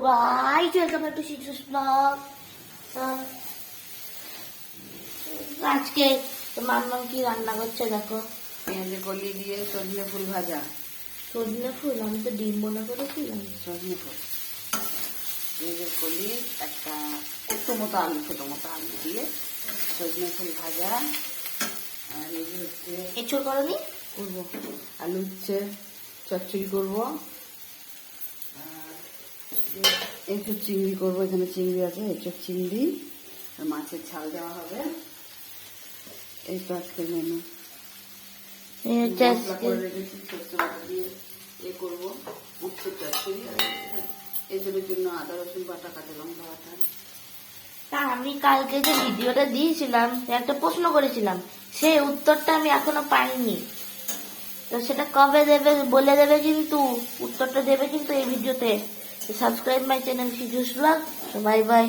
Guys, welcome to Sijus blog. আজকে মাম্মাম কি রান্না করছে দেখো। পেঁয়াজের কলি দিয়ে সজনে ফুল ভাজা। সজনে ফুল? আমি তো ডিম বোনা করেছিলাম। সজনে ফুল, পেঁয়াজের কলি, একটু মতো আলু, ছোটো মতো আলু দিয়ে সজনে ফুল ভাজা। আর এই যে হচ্ছে এঁচড় করনি? করবো, আলু হচ্ছে চচ্চড়ি করবো। আর এঁচড় চিংড়ি করবো, এখানে চিংড়ি আছে, এঁচড় চিংড়ি আর মাছের ঝাল দেওয়া হবে। এই তো আজকের মেনু। মশলা করে রেখেছি, সরষে বাটা দিয়ে করবো উচ্ছের চচ্চড়ি। আর এসবের জন্য আদা রসুন বাটা, কাঁচা লঙ্কা বাটা। তা আমি কালকে যে ভিডিওটা দিয়েছিলাম, একটা প্রশ্ন করেছিলাম, সেই উত্তরটা আমি এখনো পাইনি। তো সেটা কবে দেবে বলে দেবে, কিন্তু উত্তরটা দেবে কিন্তু এই ভিডিওতে। Subscribe my channel Sijus blog. Bye by.